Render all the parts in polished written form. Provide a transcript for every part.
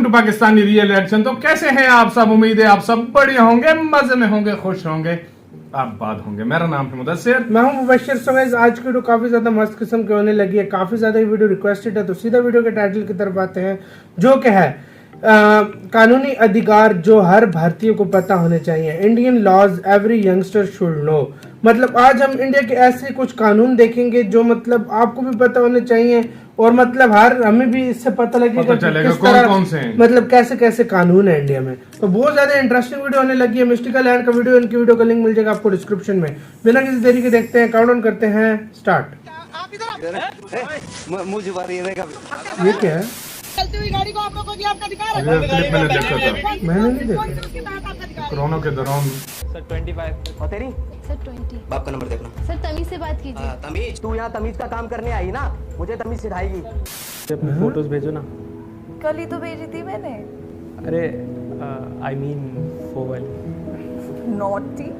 To Pakistani real action. तो कैसे हैं आप सब? उम्मीद है आप सब बढ़िया होंगे, मजे में होंगे, खुश होंगे, आबाद होंगे। मेरा नाम है मुदस्सिर, मैं हूं मुबश्शिर। सो गाइस, आज की वीडियो काफी ज्यादा मस्त किस्म की होने लगी है, काफी ज्यादा ये वीडियो रिक्वेस्टेड है, तो सीधा वीडियो के टाइटल की तरफ आते हैं, जो कि है कानूनी अधिकार जो हर भारतीय को पता होने चाहिए। Indian laws every youngster should know. मतलब आज हम इंडिया के ऐसे कुछ कानून देखेंगे जो मतलब आपको भी पता होने चाहिए, और मतलब हमें भी इससे पता लगेगा किस तरह कौन से हैं, मतलब कैसे कैसे कानून है इंडिया में। तो बहुत ज्यादा इंटरेस्टिंग वीडियो होने लगी है। मिस्टिकल लैंड का वीडियो, इनकी वीडियो का लिंक मिल जाएगा आपको डिस्क्रिप्शन में। बिना किसी देरी के देखते हैं, काउंट डाउन करते हैं, स्टार्ट। ये क्या है? चलती हुई गाड़ी को आप लोगों को दिया आपका अधिकार है। क्लिप मैंने देखा था, मैंने नहीं देखा। उसके तहत आपका अधिकार है। कोरोना के दौरान। सर 25 और तेरी सर 20। बाप का नंबर देखना। सर तमीज से बात कीजिए। तमीज, तू यहाँ तमीज का काम करने आई ना, मुझे तमीज सिखाएगी। अपनी फोटोज भेजो ना। कल ही तो भेजी थी मैंने। अरे आई मीन वो वाली। नॉटी।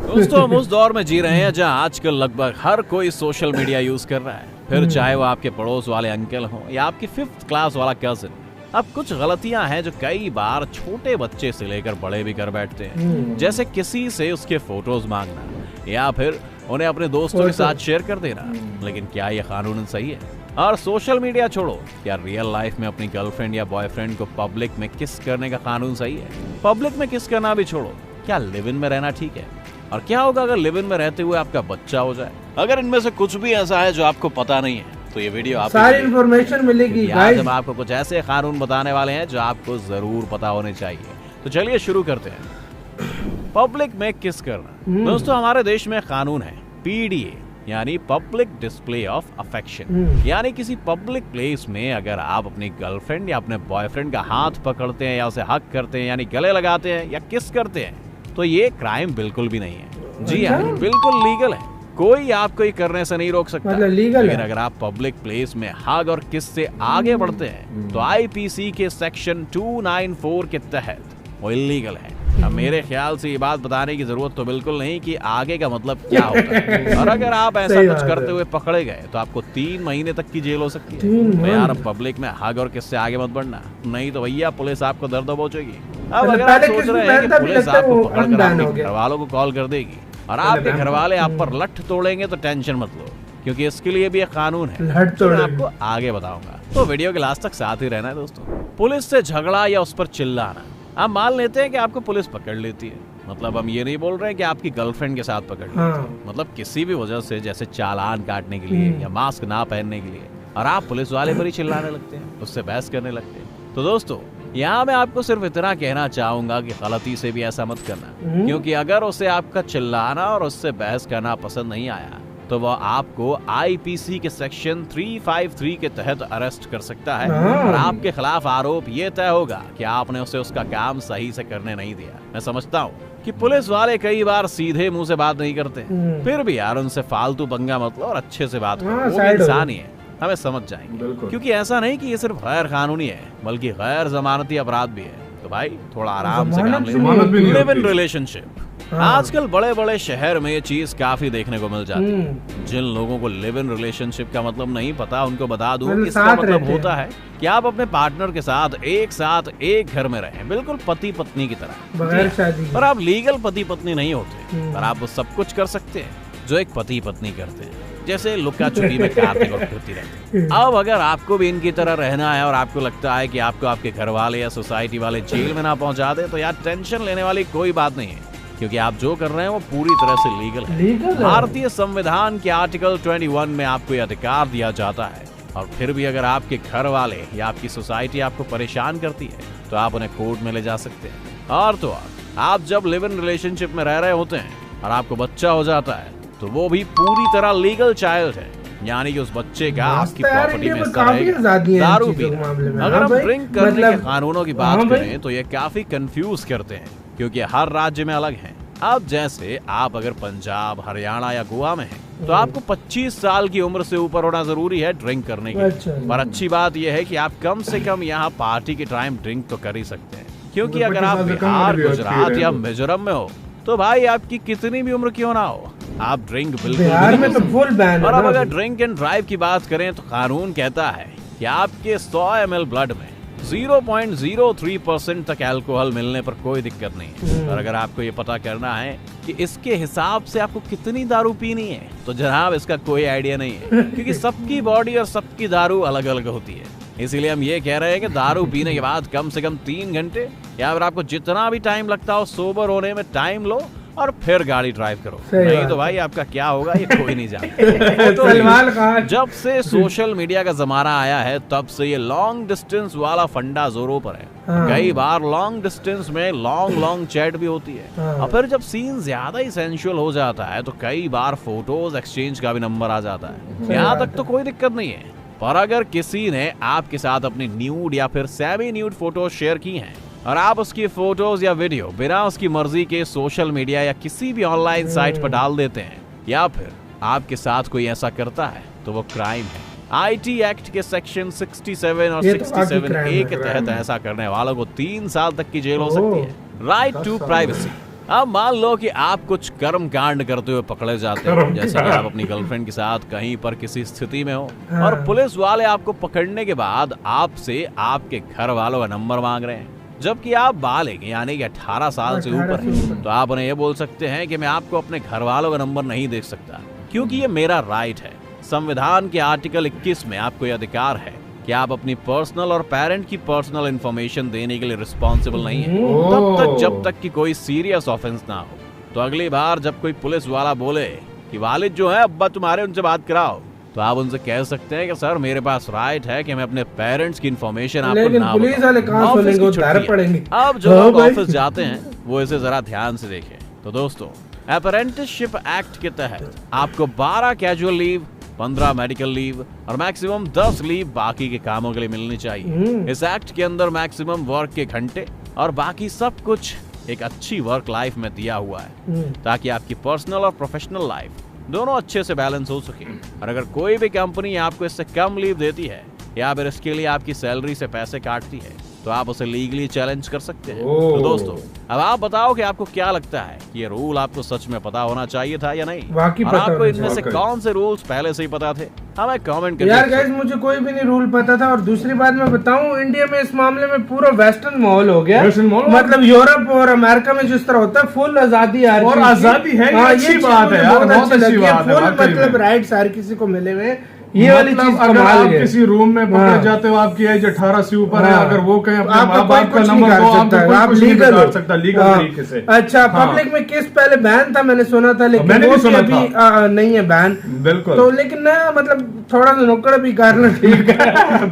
दोस्तों, हम उस दौर में जी रहे हैं जहां आजकल लगभग हर कोई सोशल मीडिया यूज कर रहा है, फिर चाहे वो आपके पड़ोस वाले अंकल हो या आपकी 5th क्लास वाला कजिन। अब कुछ गलतियां हैं जो कई बार छोटे बच्चे से लेकर बड़े भी कर बैठते हैं, जैसे किसी से उसके फोटोज मांगना या फिर उन्हें अपने दोस्तों के साथ शेयर कर देना। लेकिन क्या ये कानूनन सही है? और सोशल मीडिया छोड़ो, क्या रियल लाइफ में अपनी गर्लफ्रेंड या बॉयफ्रेंड को पब्लिक में किस करने का कानून सही है? पब्लिक में किस करना भी छोड़ो, क्या लिव इन में रहना ठीक है? और क्या होगा अगर लिव इन में रहते हुए आपका बच्चा हो जाए? अगर इनमें से कुछ भी ऐसा है जो आपको पता नहीं है, तो ये वीडियो आपको सारी इन्फॉर्मेशन मिलेगी। आज हम आपको कुछ ऐसे कानून बताने वाले हैं जो आपको जरूर पता होने चाहिए। तो चलिए शुरू करते हैं। पब्लिक में किस करना। दोस्तों, हमारे देश में कानून है PDA, यानी पब्लिक डिस्प्ले ऑफ अफेक्शन। यानी किसी पब्लिक प्लेस में अगर आप अपनी गर्लफ्रेंड या अपने बॉयफ्रेंड का हाथ पकड़ते हैं या उसे हक करते हैं, यानी गले लगाते हैं या किस करते हैं, तो ये क्राइम बिल्कुल भी नहीं है। जी हाँ, बिल्कुल लीगल है, कोई आपको ये करने से नहीं रोक सकता। मतलब लीगल लेकिन है। अगर आप पब्लिक प्लेस में हग और किस से आगे बढ़ते हैं तो IPC के सेक्शन 294 के तहत वो इलीगल है। अब मेरे ख्याल से ये बात बताने की जरूरत तो बिल्कुल नहीं कि आगे का मतलब क्या होता है। और अगर आप ऐसा सही कुछ बात करते है। हुए पकड़े गए तो आपको 3 महीने तक की जेल हो सकती है। 3 तो यार, महीने? पब्लिक में हग और किस से आगे मत बढ़ना, नहीं तो भैया पुलिस आपको दर्द पहुंचेगी। अब मतलब अगर आप पहले सोच किस रहे में हैं कि पहनता भी पुलिस लगता है आपको वो पकड़ कर अनबैन हो आपके गया। घर वालों को कॉल कर देगी और आपके बैन घर हो वाले आप पर लठ तोड़ेंगे, तो टेंशन मत लो, क्योंकि इसके लिए भी एक कानून है लठ जो मैं तोड़ेंगे। आपको आगे बताऊंगा। तो वीडियो के लास्ट तक साथ ही रहना है दोस्तों। पुलिस से झगड़ा या उस पर चिल्लाना। हम मान लेते हैं कि आपको पुलिस पकड़ लेती है, मतलब हम ये नहीं बोल रहे हैं कि आपकी गर्लफ्रेंड के साथ पकड़ लेती है, मतलब किसी भी वजह से, जैसे चालान काटने के लिए या मास्क ना पहनने के लिए, और आप पुलिस वाले पर ही चिल्लाने लगते हैं, उससे बहस करने लगते हैं। तो दोस्तों, यहाँ मैं आपको सिर्फ इतना कहना चाहूंगा कि गलती से भी ऐसा मत करना, क्योंकि अगर उसे आपका चिल्लाना और उससे बहस करना पसंद नहीं आया तो वह आपको IPC के सेक्शन 353 के तहत अरेस्ट कर सकता है और आपके खिलाफ आरोप ये तय होगा कि आपने उसे उसका काम सही से करने नहीं दिया। मैं समझता हूँ कि पुलिस वाले कई बार सीधे मुंह से बात नहीं करते, फिर भी यार उनसे फालतू पंगा मत लो और अच्छे से बात करो। वो भी इंसान ही है, हमें समझ जाएंगे, क्योंकि ऐसा नहीं कि ये सिर्फ गैर कानूनी है बल्कि गैर जमानती अपराध भी है। तो भाई थोड़ा आराम से काम जमानत भी नहीं लिव इन होती। रिलेशनशिप। आजकल बड़े बड़े शहर में ये चीज काफी देखने को मिल जाती है। जिन लोगों को लिव इन रिलेशनशिप का मतलब नहीं पता, उनको बता दूं मतलब कि इसका साथ मतलब रहते हैं। होता है कि आप अपने पार्टनर के साथ एक घर में रहें, बिल्कुल पति पत्नी की तरह, बगैर शादी। पर आप लीगल पति पत्नी नहीं होते, पर आप वो सब कुछ कर सकते हैं जो एक पति पत्नी करते हैं, जैसे लुक्का छुपी में कार्तिक और कृति रहते हैं। अब अगर आपको भी इनकी तरह रहना है और आपको लगता है कि आपको आपके घर वाले या सोसाइटी वाले जेल में ना पहुंचा दे, तो यार टेंशन लेने वाली कोई बात नहीं है, क्योंकि आप जो कर रहे हैं वो पूरी तरह से लीगल है। भारतीय संविधान के आर्टिकल 21 में आपको यह अधिकार दिया जाता है, और फिर भी अगर आपके घर वाले या आपकी सोसाइटी आपको परेशान करती है तो आप उन्हें कोर्ट में ले जा सकते हैं। और तो और, आप जब लिव इन रिलेशनशिप में रह रहे होते हैं और आपको बच्चा हो जाता है तो वो भी पूरी तरह लीगल चाइल्ड है, यानी कि उस बच्चे का आपकी प्रॉपर्टी में हिस्सा रहेगा। दारू पीना, अगर हम ड्रिंक करने के कानूनों की बात करें तो ये काफी कंफ्यूज करते हैं, क्योंकि हर राज्य में अलग हैं। अब जैसे आप अगर पंजाब, हरियाणा या गोवा में हैं तो आपको 25 साल की उम्र से ऊपर होना जरूरी है ड्रिंक करने के लिए। पर अच्छी बात यह है कि आप कम से कम यहाँ पार्टी के टाइम ड्रिंक तो कर ही सकते हैं, क्योंकि अगर आप बिहार, गुजरात या मिजोरम में हो तो भाई आपकी कितनी भी उम्र क्यों ना हो, आप ड्रिंक बिल्कुल बिहार में तो फुल बैन है। और अब अगर ड्रिंक एंड ड्राइव की बात करें तो कानून कहता है कि आपके 100 ml ब्लड में 0.03% तक अल्कोहल मिलने पर कोई दिक्कत नहीं है। और अगर आपको ये पता करना है कि इसके हिसाब से आपको कितनी दारू पीनी है, तो जनाब इसका कोई आइडिया नहीं है, क्योंकि सबकी बॉडी और सबकी दारू अलग अलग होती है। इसीलिए हम ये कह रहे हैं कि दारू पीने के बाद कम से कम 3 घंटे या फिर आपको जितना भी टाइम लगता हो सोबर होने में टाइम लो और फिर गाड़ी ड्राइव करो। नहीं तो भाई आपका क्या होगा ये कोई नहीं जानता। तो सलमान खान जब से सोशल मीडिया का जमाना आया है तब से ये लॉन्ग डिस्टेंस वाला फंडा जोरों पर है। हाँ। कई बार लॉन्ग डिस्टेंस में लॉन्ग चैट भी होती है। हाँ। और फिर जब सीन ज्यादा ही सेंसुअल हो जाता है तो कई बार फोटोज एक्सचेंज का भी नंबर आ जाता है। यहाँ तक तो कोई दिक्कत नहीं है, पर अगर किसी ने आपके साथ अपनी न्यूड या फिर सेमी न्यूड फोटो शेयर की हैं और आप उसकी फोटोज या वीडियो बिना उसकी मर्जी के सोशल मीडिया या किसी भी ऑनलाइन साइट पर डाल देते हैं या फिर आपके साथ कोई ऐसा करता है तो वो क्राइम है। आईटी एक्ट के सेक्शन 67 और ये तो 67A के तहत ऐसा करने वालों को 3 साल तक की जेल हो सकती है। Right to privacy. अब मान लो कि आप कुछ कर्म कांड करते हुए पकड़े जाते हो, जैसे कि आप अपनी गर्लफ्रेंड के साथ कहीं पर किसी स्थिति में हो और पुलिस वाले आपको पकड़ने के बाद आपसे आपके घर वालों का नंबर मांग रहे हैं, जबकि आप बालिग यानी कि 18 साल से ऊपर हैं। तो आप उन्हें ये बोल सकते हैं कि मैं आपको अपने घर वालों का नंबर नहीं दे सकता क्योंकि ये मेरा राइट है। संविधान के आर्टिकल 21 में आपको यह अधिकार है कि आप अपनी पर्सनल और पेरेंट की पर्सनल इंफॉर्मेशन देने के लिए रिस्पॉन्सिबल नहीं है तब तक जब तक कि कोई सीरियस ऑफेंस ना हो। तो अगली बार जब कोई पुलिस वाला बोले कि वालिद जो है अब्बा तुम्हारे उनसे बात कराओ, तो आप उनसे कह सकते हैं कि सर मेरे पास राइट है कि मैं अपने पेरेंट्स की इंफॉर्मेशन आपको लेकिन ना पुलिस वाले कहाँ बताऊं। सुनेंगे, वो ऑफिस की डर छुट्टी है। पड़ेंगे। अब जो हाँ लोग भाई। ऑफिस जाते हैं वो इसे जरा ध्यान से देखें। तो दोस्तों, अप्रेंटिसशिप एक्ट के तहत आपको 12 कैजुअल लीव, 15 मेडिकल लीव और मैक्सिमम 10 लीव बाकी के कामों के लिए मिलनी चाहिए। इस एक्ट के अंदर मैक्सिमम वर्क के घंटे और बाकी सब कुछ एक अच्छी वर्क लाइफ में दिया हुआ है ताकि आपकी पर्सनल और प्रोफेशनल लाइफ दोनों अच्छे से बैलेंस हो सके। और अगर कोई भी कंपनी आपको इससे कम लीव देती है या फिर इसके लिए आपकी सैलरी से पैसे काटती है तो आप उसे लीगली चैलेंज कर सकते हैं। तो दोस्तों, अब आप बताओ कि आपको क्या लगता है कि ये रूल आपको सच में पता होना चाहिए था या नहीं, वाकई और पता आपको होना इनमें से चाहिए। कौन से रूल्स पहले से ही पता थे? हमें कमेंट करके यार गाइस, मुझे कोई भी नहीं रूल पता था। और दूसरी बात मैं बताऊं, इंडिया में इस मामले में पूरा वेस्टर्न माहौल हो गया। वेस्टर्न माहौल? मतलब यूरोप और अमेरिका में जिस तरह होता है, फुल आजादी हर और चीज की। आजादी है, ये हाँ, अच्छी चीज बात है मुझे यार, बहुत बहुत अच्छी अच्छी लगी है। बात है, फुल वाकई मतलब में। राइट्स हर किसी को मिले हुए हैं। ये वाली मतलब चीज अगर कमाल आप है। किसी रूम में पकड़े हाँ। जाते हो, आपकी एज 18 से ऊपर है, हाँ। अगर वो कहीं अपने आपका माँ बाप कोई का कुछ नहीं नंबर कर दो, आपको सकता है, कोई आप कुछ नहीं लीगल कर हो। सकता लीगल हाँ। तरीके से। अच्छा, हाँ। पब्लिक में किस पहले बैन था, मैंने सुना था, लेकिन मैंने वो भी सुना अभी नहीं है बैन। बिल्कुल। तो लेकिन ना, मतलब थोड़ा सा नुक्कड़ भी करना ठीक है।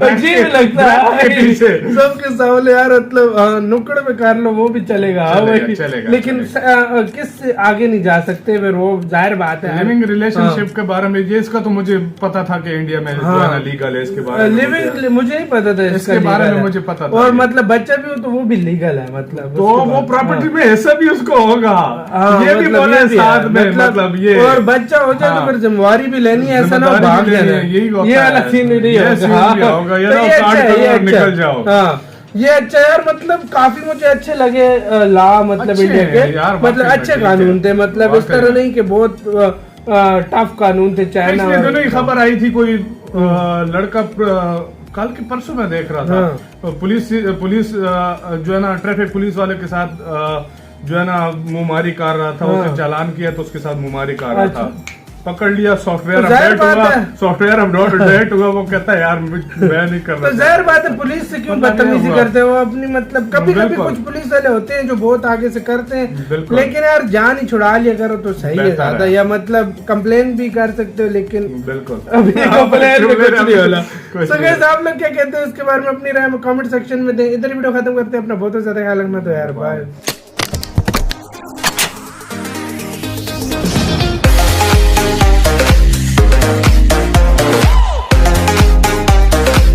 अजीब लगता बैक के है पीछे। सबके सामने यार, मतलब नुक्कड़ पे कर लो वो भी चलेगा। हाँ चलेगा, भाई। चलेगा, लेकिन किस आगे नहीं जा सकते फिर, वो जाहिर बात है। लिविंग रिलेशनशिप के बारे में ये इसका तो मुझे पता था कि इंडिया में जो है ना लीगल है, इसके बारे में लिविंग मुझे ही पता था, इसके बारे में मुझे पता था। और मतलब बच्चा भी हो तो वो भी लीगल है, मतलब तो उसके वो बाद। प्रॉपर्टी हाँ। में हिस्सा भी उसको होगा। हाँ, ये भी मतलब बोले ये भी साथ है, में, मतलब ये और बच्चा हो जाए हाँ। तो फिर जिम्मेवारी भी लेनी है, ऐसा ना हो जिम्मेदारी भाग भी लेनी जाना है, है। यही होता ये वाला है। सीन नहीं ये होगा। सीन हाँ। भी होगा, ये तो ना ये काट अच्छा है, करो ये और अच्छा निकल है। जाओ। हाँ, ये अच्छा है यार, मतलब काफी मुझे अच्छे लगे लॉ, मतलब अच्छे इंडिया हैं के, यार, मतलब वाकई में अच्छे ठीक है। कानून थे, मतलब इस वाकई तरह में। नहीं कि बहुत टफ कानून थे। चाइना पिछले दिनों ही खबर आई थी, कोई लड़का कल के परसों में देख रहा था, तो पुलिस जो है ना ट्रैफिक पुलिस वाले के साथ जो है ना मुंहमारी कर रहा था। हाँ। उसने चालान किया तो उसके साथ मुंहमारी कर रहा अच्छा। था, पकड़ लिया, सॉफ्टवेयर तो जाहिर अपडेट बात हुआ, है। सॉफ्टवेयर अपडेट हुआ, वो कहता है यार मैं नहीं कर तो रहा। जाहिर बात है, पुलिस से क्यों पता नहीं बदतमीजी हुआ। करते हो अपनी, मतलब कभी कभी बिल्कुल। कुछ पुलिस वाले होते हैं जो बहुत आगे से करते हैं, बिल्कुल। लेकिन यार जान ही छुड़ा लिया करो तो सही है बेहतर ज्यादा, है। या मतलब कंप्लेन भी कर सकते हो, लेकिन बिल्कुल अभी कंप्लेन में कुछ नहीं होला। कुछ So नहीं। guys, आप लोग क्या कहते हैं इसके बारे में अपनी राय में कमेंट सेक्शन में दें। इधर वीडियो खत्म करते हैं, अपना बहुत ज्यादा ख्याल रखना। तो यार बाय।